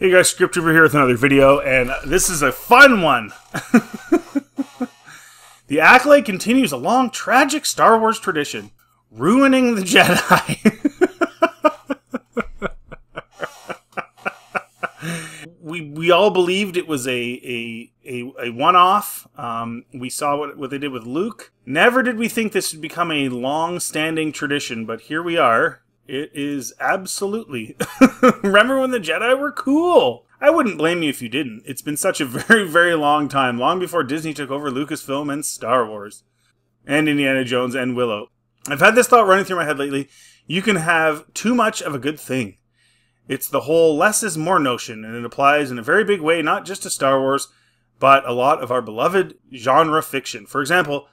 Hey guys, Script over here with another video, and this is a fun one. The Acolyte continues a long, tragic Star Wars tradition, ruining the Jedi. We all believed it was a one-off. We saw what they did with Luke. Never did we think this would become a long-standing tradition, but here we are. It is absolutely. Remember when the Jedi were cool? I wouldn't blame you if you didn't. It's been such a very, very long time. Long before Disney took over Lucasfilm and Star Wars. And Indiana Jones and Willow. I've had this thought running through my head lately. You can have too much of a good thing. It's the whole less is more notion. And it applies in a very big way, not just to Star Wars, but a lot of our beloved genre fiction. For example,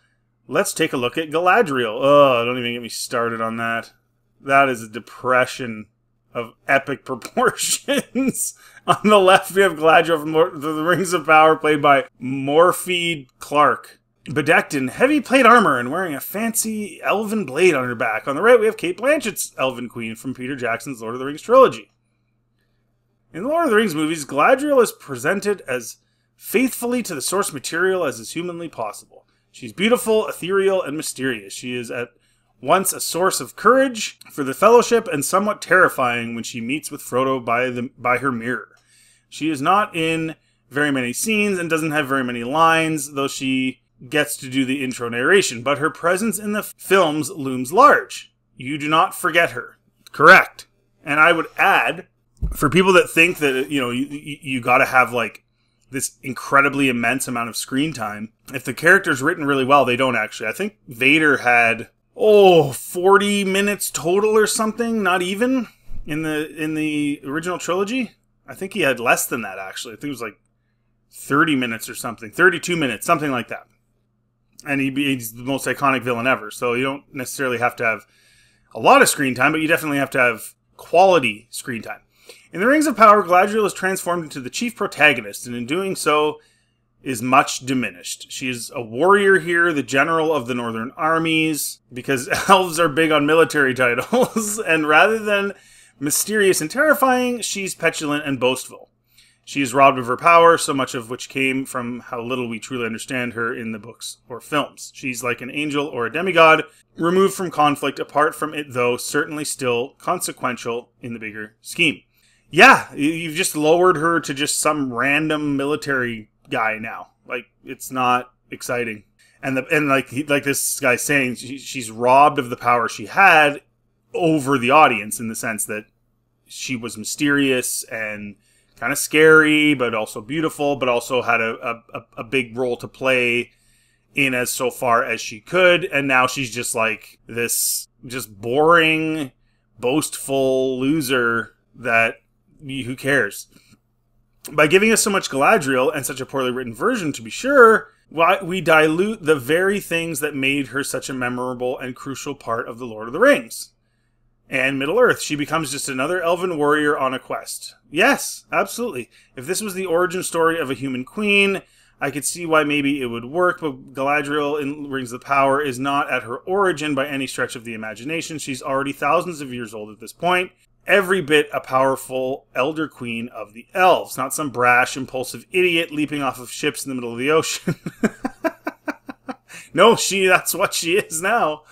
let's take a look at Galadriel. Oh, don't even get me started on that. That is a depression of epic proportions. On the left, we have Galadriel from the Rings of Power, played by Morphy Clark. Bedecked in heavy plate armor and wearing a fancy elven blade on her back. On the right, we have Cate Blanchett's Elven Queen from Peter Jackson's Lord of the Rings trilogy. In the Lord of the Rings movies, Galadriel is presented as faithfully to the source material as is humanly possible. She's beautiful, ethereal, and mysterious. She is at once a source of courage for the Fellowship and somewhat terrifying when she meets with Frodo by her mirror. She is not in very many scenes and doesn't have very many lines, though she gets to do the intro narration, but her presence in the films looms large. You do not forget her. Correct. And I would add, for people that think that, you gotta have, like, this incredibly immense amount of screen time, if the character's written really well, they don't actually. I think Vader had 40 minutes total or something, not even, in the original trilogy. I think he had less than that, actually. I think it was like 30 minutes or something, 32 minutes, something like that. And he's the most iconic villain ever, so you don't necessarily have to have a lot of screen time, but you definitely have to have quality screen time. In the Rings of Power, Galadriel is transformed into the chief protagonist, and in doing so, is much diminished. She is a warrior here, the general of the northern armies, because elves are big on military titles, and rather than mysterious and terrifying, she's petulant and boastful. She is robbed of her power, so much of which came from how little we truly understand her in the books or films. She's like an angel or a demigod, removed from conflict, apart from it though, certainly still consequential in the bigger scheme. Yeah, you've just lowered her to just some random military guy now. Like, it's not exciting. And like this guy's saying, she's robbed of the power she had over the audience, in the sense that she was mysterious and kind of scary, but also beautiful, but also had a big role to play in as so far as she could. And now she's just like this just boring, boastful loser that who cares? By giving us so much Galadriel, and such a poorly written version to be sure, we dilute the very things that made her such a memorable and crucial part of the Lord of the Rings. And Middle-earth, she becomes just another elven warrior on a quest. Yes, absolutely. If this was the origin story of a human queen, I could see why maybe it would work, but Galadriel in Rings of Power is not at her origin by any stretch of the imagination. She's already thousands of years old at this point. Every bit a powerful elder queen of the elves, not some brash, impulsive idiot leaping off of ships in the middle of the ocean. No, that's what she is now.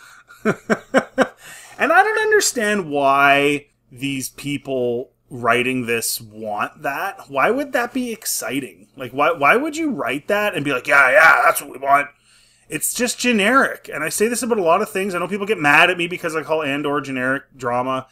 And I don't understand why these people writing this want that. Why would that be exciting? Like, why would you write that and be like, yeah, that's what we want? It's just generic. And I say this about a lot of things. I know people get mad at me because I call Andor generic drama.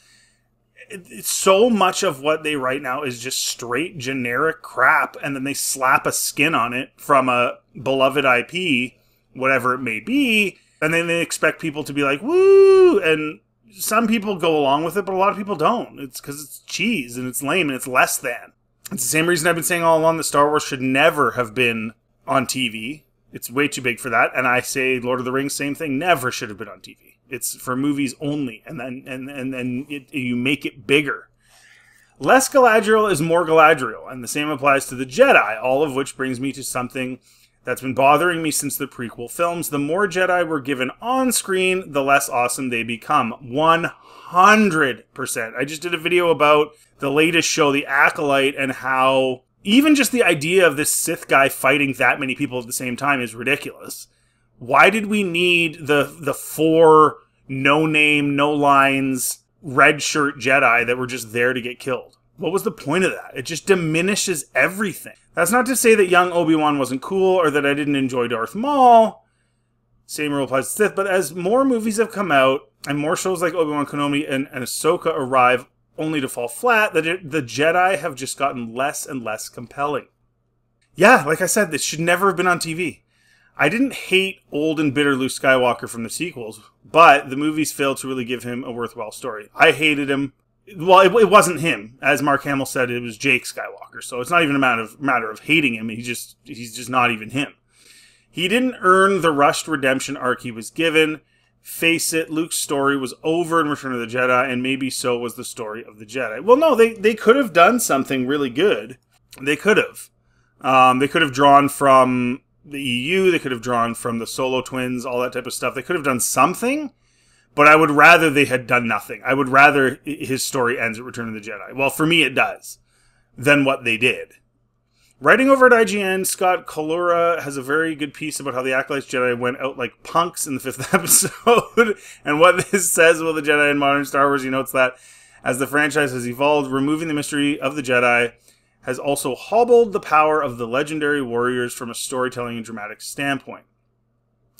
It's so much of what they write now is just straight generic crap, and then they slap a skin on it from a beloved IP, whatever it may be, and then they expect people to be like, woo! And some people go along with it, but a lot of people don't. It's because it's cheese, and it's lame, and it's less than. It's the same reason I've been saying all along that Star Wars should never have been on TV. It's way too big for that, and I say Lord of the Rings, same thing, never should have been on TV. It's for movies only, and then you make it bigger. Less Galadriel is more Galadriel, and the same applies to the Jedi, all of which brings me to something that's been bothering me since the prequel films. The more Jedi we're given on screen, the less awesome they become. 100%. I just did a video about the latest show, The Acolyte, and how even just the idea of this Sith guy fighting that many people at the same time is ridiculous. Why did we need the 4 no name, no lines, red shirt Jedi that were just there to get killed? What was the point of that? It just diminishes everything. That's not to say that young Obi-Wan wasn't cool or that I didn't enjoy Darth Maul. Same rule applies to Sith. But as more movies have come out and more shows like Obi-Wan Kenobi and Ahsoka arrive only to fall flat, the Jedi have just gotten less and less compelling. Yeah, like I said, this should never have been on TV. I didn't hate old and bitter Luke Skywalker from the sequels, but the movies failed to really give him a worthwhile story. I hated him. Well, it wasn't him. As Mark Hamill said, it was Jake Skywalker. So it's not even a matter of hating him. He's just not even him. He didn't earn the rushed redemption arc he was given. Face it, Luke's story was over in Return of the Jedi, and maybe so was the story of the Jedi. Well, no, they could have done something really good. They could have. They could have drawn from the EU. They could have drawn from the Solo twins, all that type of stuff. They could have done something, but I would rather they had done nothing. I would rather his story ends at Return of the Jedi. Well, for me it does, than what they did. Writing over at IGN, Scott Kalura has a very good piece about how the Acolytes Jedi went out like punks in the 5th episode, and what this says about the Jedi in modern Star Wars. He notes that as the franchise has evolved, removing the mystery of the Jedi has also hobbled the power of the legendary warriors from a storytelling and dramatic standpoint.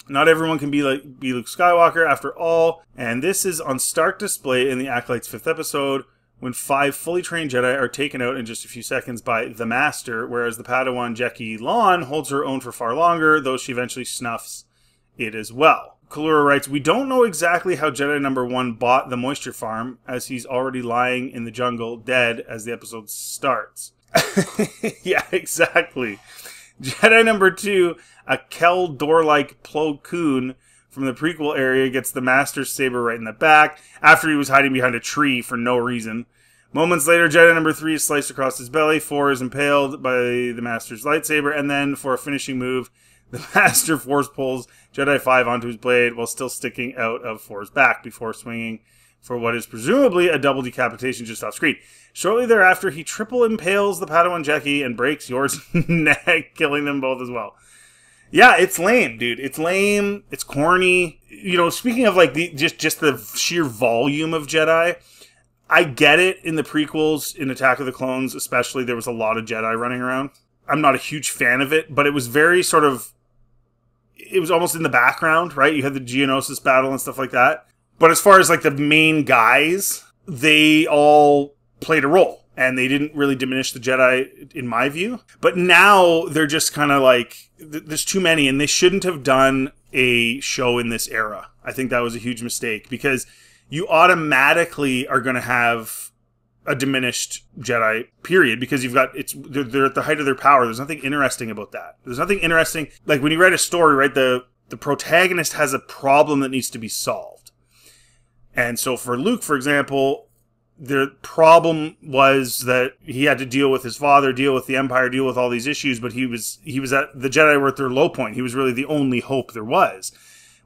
Not everyone can be Luke Skywalker after all, and this is on stark display in the Acolyte's 5th episode, when 5 fully trained Jedi are taken out in just a few seconds by the Master, whereas the Padawan Jeki Lon holds her own for far longer, though she eventually snuffs it as well. Kalura writes, "We don't know exactly how Jedi number 1 bought the moisture farm, as he's already lying in the jungle, dead, as the episode starts." Yeah, exactly. Jedi number 2, a Kel Dor-like Plo Koon from the prequel area, gets the Master's saber right in the back after he was hiding behind a tree for no reason. Moments later, Jedi number 3 is sliced across his belly, 4 is impaled by the Master's lightsaber, and then for a finishing move, the Master force pulls Jedi 5 onto his blade while still sticking out of 4's back before swinging for what is presumably a double decapitation just off screen. Shortly thereafter, he triple impales the Padawan Jeki and breaks Yor's neck, killing them both as well. Yeah, it's lame, dude. It's lame. It's corny. You know, speaking of like just the sheer volume of Jedi, I get it in the prequels, in Attack of the Clones especially, there was a lot of Jedi running around. I'm not a huge fan of it, but it was very sort of, it was almost in the background, right? You had the Geonosis battle and stuff like that. But as far as like the main guys, they all played a role. And they didn't really diminish the Jedi, in my view. But now they're just kind of like, there's too many, and they shouldn't have done a show in this era. I think that was a huge mistake, because you automatically are going to have a diminished Jedi, period, because you've got, they're at the height of their power. There's nothing interesting about that. There's nothing interesting. Like when you write a story, right, the protagonist has a problem that needs to be solved. And so for Luke, for example, the problem was that he had to deal with his father, deal with the Empire, deal with all these issues, but he was at, the Jedi were at their low point. He was really the only hope there was.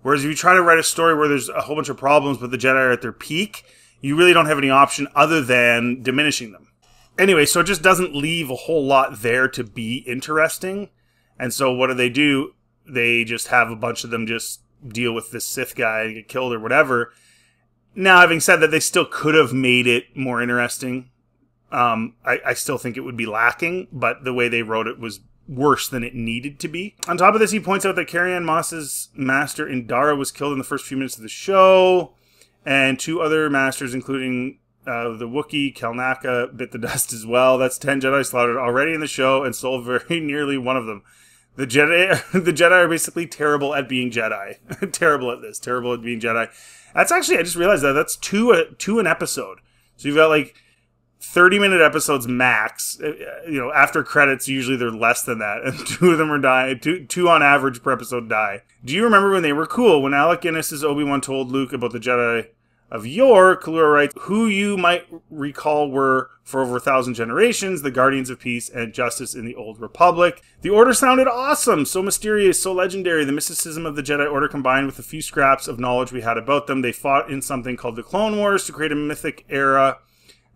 Whereas if you try to write a story where there's a whole bunch of problems, but the Jedi are at their peak, you really don't have any option other than diminishing them. Anyway, so it just doesn't leave a whole lot there to be interesting. And so what do? They just have a bunch of them just deal with this Sith guy and get killed or whatever. Now, having said that, they still could have made it more interesting. I still think it would be lacking, but the way they wrote it was worse than it needed to be. On top of this, he points out that Carrie-Anne Moss's master Indara was killed in the first few minutes of the show, and 2 other masters, including the Wookiee Kelnaka, bit the dust as well. That's 10 Jedi slaughtered already in the show, and Soul very nearly one of them. The Jedi are basically terrible at being Jedi. Terrible at this. Terrible at being Jedi. That's actually, I just realized that's two an episode. So you've got like 30-minute episodes max. You know, after credits, usually they're less than that. And 2 of them are dying. Two on average per episode die. Do you remember when they were cool? When Alec Guinness's Obi-Wan told Luke about the Jedi of yore, Kalura writes, who you might recall were, for over 1,000 generations, the Guardians of Peace and Justice in the Old Republic. The Order sounded awesome, so mysterious, so legendary. The mysticism of the Jedi Order combined with the few scraps of knowledge we had about them. They fought in something called the Clone Wars to create a mythic era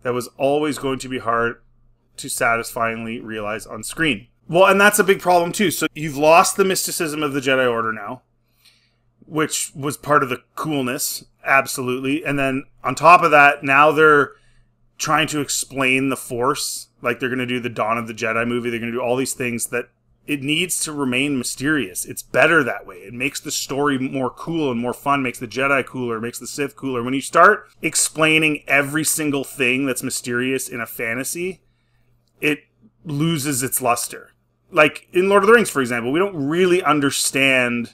that was always going to be hard to satisfyingly realize on screen. Well, and that's a big problem too. So you've lost the mysticism of the Jedi Order now, which was part of the coolness, absolutely. And then on top of that, now they're trying to explain the Force, like they're going to do the Dawn of the Jedi movie. They're going to do all these things that it needs to remain mysterious. It's better that way. It makes the story more cool and more fun, makes the Jedi cooler, makes the Sith cooler. When you start explaining every single thing that's mysterious in a fantasy, it loses its luster. Like in Lord of the Rings, for example, we don't really understand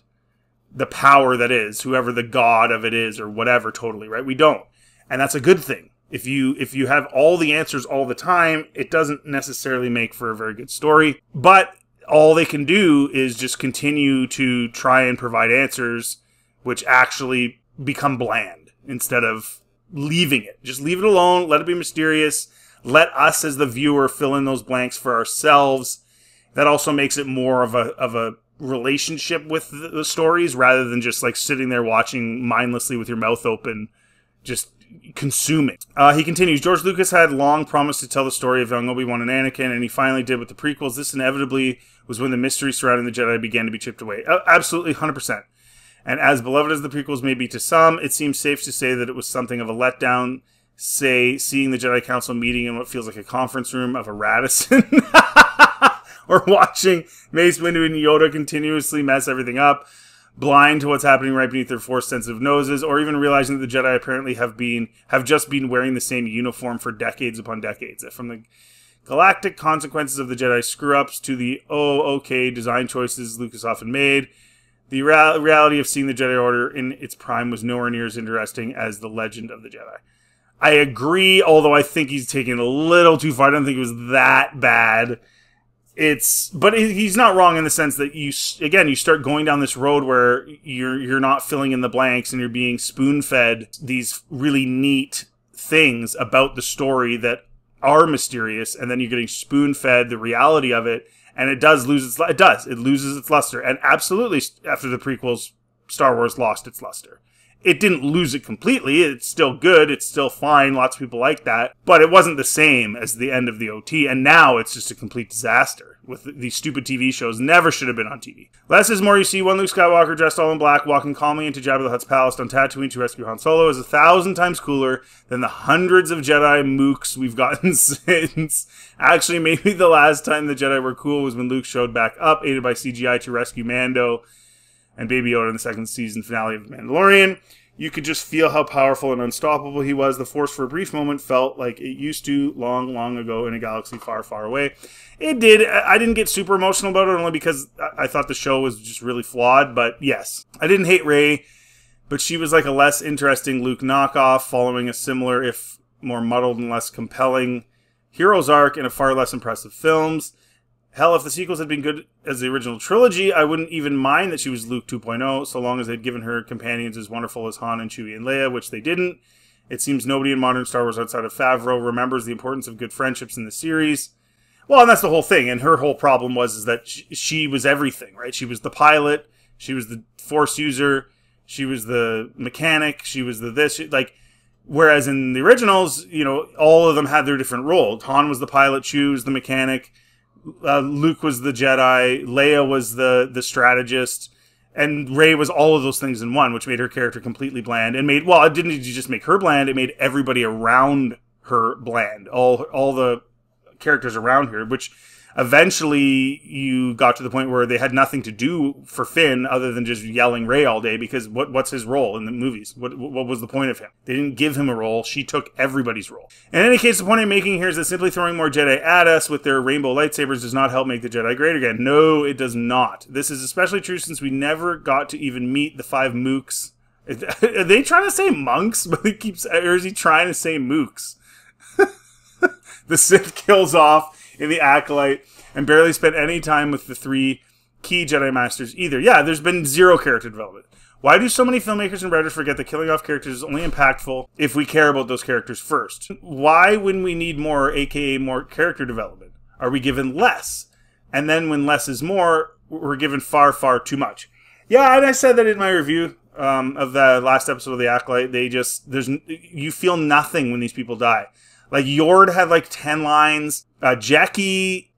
the power that is, whoever the god of it is or whatever, totally, right? We don't. And that's a good thing. If you have all the answers all the time, it doesn't necessarily make for a very good story. But all they can do is just continue to try and provide answers which actually become bland instead of leaving it. Just leave it alone. Let it be mysterious. Let us as the viewer fill in those blanks for ourselves. That also makes it more of a relationship with the stories rather than just like sitting there watching mindlessly with your mouth open, just consuming. He continues, George Lucas had long promised to tell the story of young Obi-Wan and Anakin, and he finally did with the prequels. This inevitably was when the mystery surrounding the Jedi began to be chipped away. Absolutely, 100%. And as beloved as the prequels may be to some, it seems safe to say that it was something of a letdown, say, seeing the Jedi Council meeting in what feels like a conference room of a Radisson. Or watching Mace Windu and Yoda continuously mess everything up, blind to what's happening right beneath their Force-sensitive noses, or even realizing that the Jedi apparently have just been wearing the same uniform for decades upon decades. From the galactic consequences of the Jedi screw-ups to the okay design choices Lucas often made, the reality of seeing the Jedi Order in its prime was nowhere near as interesting as the Legend of the Jedi. I agree, although I think he's taking it a little too far. I don't think it was that bad. But he's not wrong in the sense that you start going down this road where you're not filling in the blanks and you're being spoon-fed these really neat things about the story that are mysterious, and then you're getting spoon-fed the reality of it, and it loses its luster. And absolutely, after the prequels, Star Wars lost its luster. It didn't lose it completely. It's still good. It's still fine. Lots of people like that. But it wasn't the same as the end of the OT. And now it's just a complete disaster with these stupid TV shows. Never should have been on TV. Less is more. You see one Luke Skywalker dressed all in black walking calmly into Jabba the Hutt's palace on Tatooine to rescue Han Solo is 1,000 times cooler than the hundreds of Jedi mooks we've gotten since. Actually, maybe the last time the Jedi were cool was when Luke showed back up, aided by CGI, to rescue Mando and Baby Yoda in the second season finale of The Mandalorian. You could just feel how powerful and unstoppable he was. The Force for a brief moment felt like it used to long, long ago in a galaxy far, far away. It did. I didn't get super emotional about it only because I thought the show was just really flawed. But yes, I didn't hate Rey, but she was like a less interesting Luke knockoff following a similar, if more muddled and less compelling, hero's arc in a far less impressive films. Hell, if the sequels had been good as the original trilogy, I wouldn't even mind that she was Luke 2.0, so long as they'd given her companions as wonderful as Han and Chewie and Leia, which they didn't. It seems nobody in modern Star Wars outside of Favreau remembers the importance of good friendships in the series. Well, and that's the whole thing, and her whole problem was that she was everything, right? She was the pilot, she was the Force user, she was the mechanic, she was the this, whereas in the originals, all of them had their different roles. Han was the pilot, Chewie was the mechanic, Luke was the Jedi, Leia was the strategist, and Rey was all of those things in one, which made her character completely bland. And it didn't just make her bland, it made everybody around her bland. All the characters around her, which eventually you got to the point where they had nothing to do for Finn other than just yelling Rey all day, because what's his role in the movies? What was the point of him? They didn't give him a role. She took everybody's role. In any case, the point I'm making here is that simply throwing more Jedi at us with their rainbow lightsabers does not help make the Jedi great again. No, it does not. This is especially true since we never got to even meet the 5 mooks. Are they trying to say monks? But or is he trying to say mooks? The Sith kills off in the Acolyte, and barely spent any time with the 3 key Jedi Masters either. Yeah, there's been 0 character development. Why do so many filmmakers and writers forget that killing off characters is only impactful if we care about those characters first? Why, when we need more, aka more character development, are we given less? And then when less is more, we're given far, far too much. Yeah, and I said that in my review of the last episode of The Acolyte. You feel nothing when these people die. Like, Yord had like 10 lines. Jackie,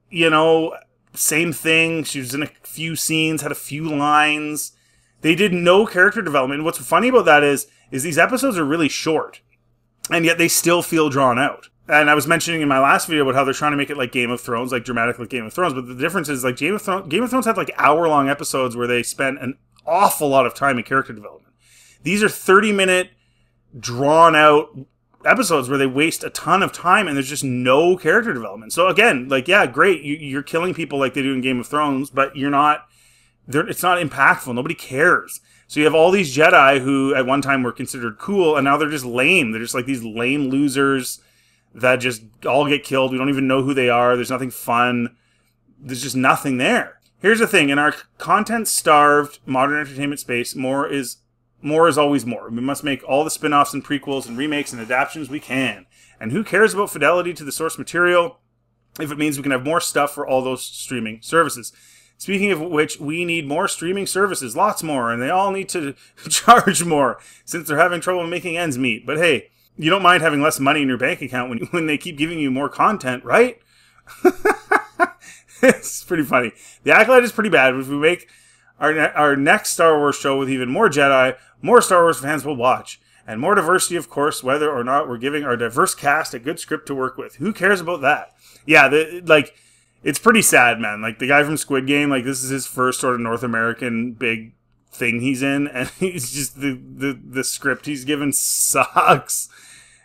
same thing. She was in a few scenes, had a few lines. They did no character development. And what's funny about that is these episodes are really short, and yet they still feel drawn out. And I was mentioning in my last video about how they're trying to make it like Game of Thrones, like dramatic like Game of Thrones. But the difference is, like, Game of Thrones had like hour-long episodes where they spent an awful lot of time in character development. These are 30-minute, drawn-out episodes where they waste a ton of time and there's just no character development. So again, like, yeah, great, you're killing people like they do in Game of Thrones, but it's not impactful. Nobody cares. So you have all these Jedi who at one time were considered cool, and now they're just lame. They're just like these lame losers that just all get killed. We don't even know who they are. There's nothing fun. There's just nothing there. Here's the thing. In our content-starved modern entertainment space, more is always more. We must make all the spin-offs and prequels and remakes and adaptations we can. And who cares about fidelity to the source material if it means we can have more stuff for all those streaming services? Speaking of which, we need more streaming services, lots more, and they all need to charge more since they're having trouble making ends meet. But hey, you don't mind having less money in your bank account when they keep giving you more content, right? It's pretty funny. The Acolyte is pretty bad. If we make our next Star Wars show with even more Jedi, more Star Wars fans will watch. And more diversity, of course, whether or not we're giving our diverse cast a good script to work with. Who cares about that? Yeah, it's pretty sad, man. Like, the guy from Squid Game, like, this is his first sort of North American big thing he's in, and he's just, the script he's given sucks.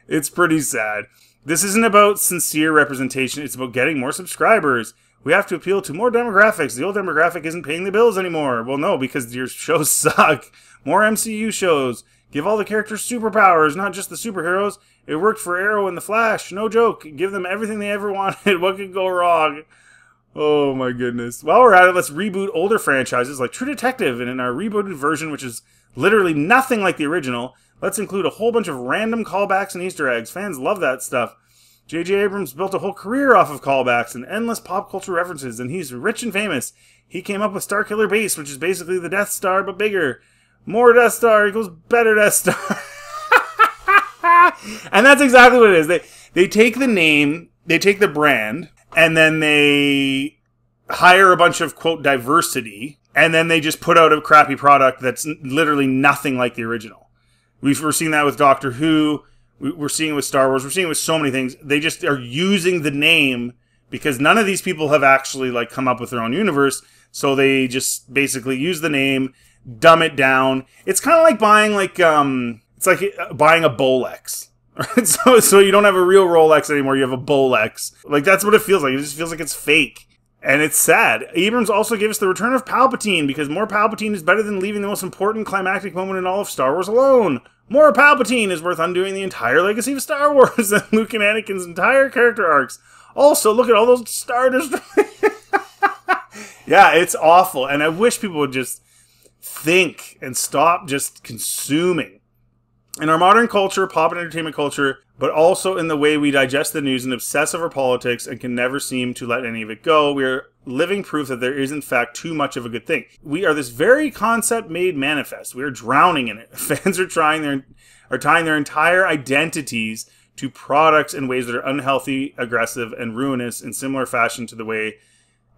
It's pretty sad. This isn't about sincere representation, it's about getting more subscribers. We have to appeal to more demographics. The old demographic isn't paying the bills anymore. Well, no, because your shows suck. More MCU shows. Give all the characters superpowers, not just the superheroes. It worked for Arrow and The Flash. No joke. Give them everything they ever wanted. What could go wrong? Oh my goodness. While we're at it, let's reboot older franchises like True Detective, and in our rebooted version, which is literally nothing like the original, let's include a whole bunch of random callbacks and Easter eggs. Fans love that stuff. J.J. Abrams built a whole career off of callbacks and endless pop culture references, and he's rich and famous. He came up with Starkiller Base, which is basically the Death Star, but bigger. More Death Star equals better Death Star. And that's exactly what it is. They take the name, they take the brand, and then they hire a bunch of, quote, diversity, and then they just put out a crappy product that's literally nothing like the original. We're seeing that with Doctor Who. We're seeing it with Star Wars. We're seeing it with so many things. They just are using the name because none of these people have actually like come up with their own universe. So they just basically use the name, dumb it down. It's kind of like buying it's like buying a Bolex. Right? So you don't have a real Rolex anymore. You have a Bolex. Like, that's what it feels like. It just feels like it's fake. And it's sad. Abrams also gave us the return of Palpatine, because more Palpatine is better than leaving the most important climactic moment in all of Star Wars alone. More Palpatine is worth undoing the entire legacy of Star Wars and Luke and Anakin's entire character arcs. Also, look at all those Star Destroyers. Yeah, it's awful. And I wish people would just think and stop just consuming. In our modern culture, pop and entertainment culture, but also in the way we digest the news and obsess over politics and can never seem to let any of it go, we are living proof that there is in fact too much of a good thing. We are this very concept made manifest. We are drowning in it. Fans are tying their entire identities to products in ways that are unhealthy, aggressive, and ruinous in similar fashion to the way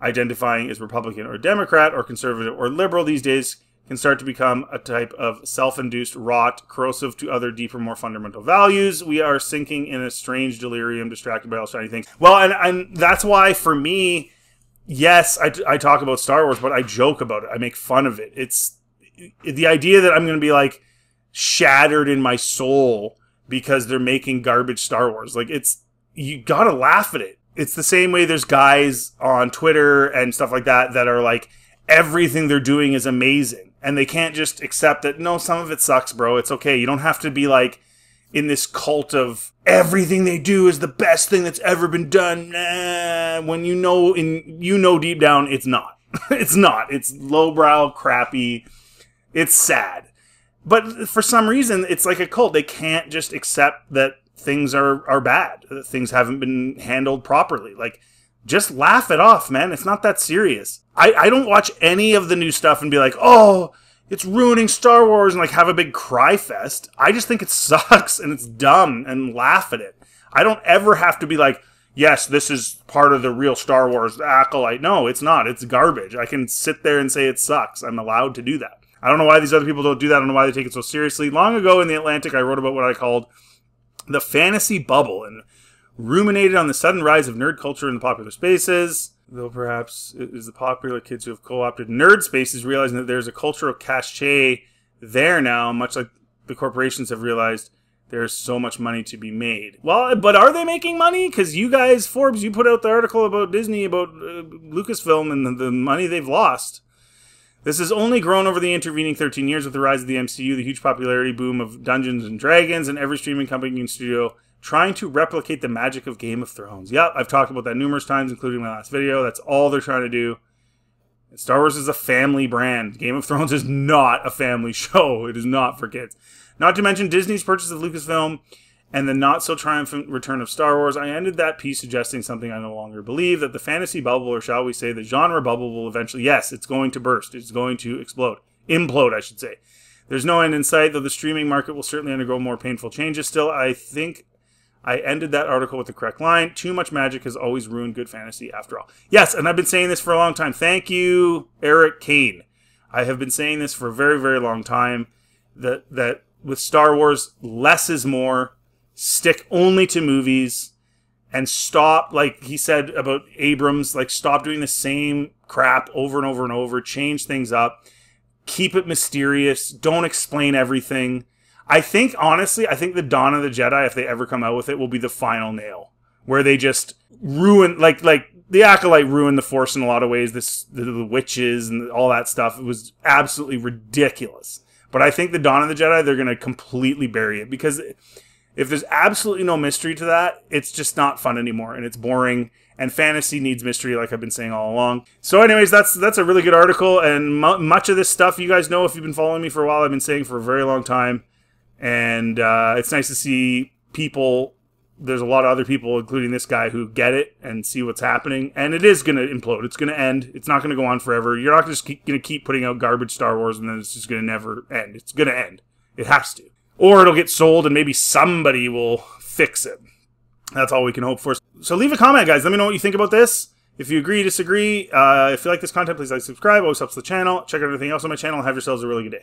identifying as Republican or Democrat or conservative or liberal these days can start to become a type of self-induced rot, corrosive to other deeper, more fundamental values. We are sinking in a strange delirium, distracted by all shiny things. Well, and that's why, for me, yes, I talk about Star Wars, but I joke about it. I make fun of it. It's the idea that I'm going to be, like, shattered in my soul because they're making garbage Star Wars. Like, you gotta laugh at it. It's the same way there's guys on Twitter and stuff like that that are like, everything they're doing is amazing. And they can't just accept that, no, some of it sucks, bro. It's okay. You don't have to be like in this cult of everything they do is the best thing that's ever been done. Nah, when you know deep down it's not. It's not. It's lowbrow, crappy. It's sad. But for some reason, it's like a cult. They can't just accept that things are bad, that things haven't been handled properly. Like, just laugh it off, man. It's not that serious. I don't watch any of the new stuff and be like, oh, it's ruining Star Wars, and like have a big cry fest. I just think it sucks and it's dumb and laugh at it. I don't ever have to be like, yes, this is part of the real Star Wars acolyte. No, it's not. It's garbage. I can sit there and say it sucks. I'm allowed to do that. I don't know why these other people don't do that. I don't know why they take it so seriously. Long ago in The Atlantic, I wrote about what I called the fantasy bubble and ruminated on the sudden rise of nerd culture in the popular spaces. Though perhaps it is the popular kids who have co-opted nerd spaces realizing that there's a cultural cachet there now, much like the corporations have realized there's so much money to be made. Well, but are they making money? Because you guys, Forbes, you put out the article about Disney, about Lucasfilm and the money they've lost. This has only grown over the intervening 13 years with the rise of the MCU, the huge popularity boom of Dungeons and Dragons, and every streaming company and studio trying to replicate the magic of Game of Thrones. Yep, I've talked about that numerous times, including my last video. That's all they're trying to do. Star Wars is a family brand. Game of Thrones is not a family show. It is not for kids. Not to mention Disney's purchase of Lucasfilm and the not-so-triumphant return of Star Wars. I ended that piece suggesting something I no longer believe, that the fantasy bubble, or shall we say the genre bubble, will eventually, yes, it's going to burst. It's going to explode. Implode, I should say. There's no end in sight, though the streaming market will certainly undergo more painful changes. Still, I think I ended that article with the correct line. Too much magic has always ruined good fantasy after all. Yes, and I've been saying this for a long time. Thank you, Eric Kane. I have been saying this for a very, very long time, that with Star Wars, less is more. Stick only to movies and stop, like he said about Abrams, like stop doing the same crap over and over and over. Change things up. Keep it mysterious. Don't explain everything. I think, honestly, the Dawn of the Jedi, if they ever come out with it, will be the final nail. Where they just ruin, like the Acolyte ruined the Force in a lot of ways. The witches and all that stuff. It was absolutely ridiculous. But I think the Dawn of the Jedi, they're going to completely bury it. Because if there's absolutely no mystery to that, it's just not fun anymore. And it's boring. And fantasy needs mystery, like I've been saying all along. So anyways, that's a really good article. And much of this stuff, you guys know if you've been following me for a while, I've been saying for a very long time. And it's nice to see people, there's a lot of other people, including this guy, who get it and see what's happening. And it is going to implode. It's going to end. It's not going to go on forever. You're not just going to keep putting out garbage Star Wars and then it's just going to never end. It's going to end. It has to. Or it'll get sold and maybe somebody will fix it. That's all we can hope for. So leave a comment, guys. Let me know what you think about this. If you agree, disagree. If you like this content, please like, subscribe. Always helps the channel. Check out everything else on my channel. Have yourselves a really good day.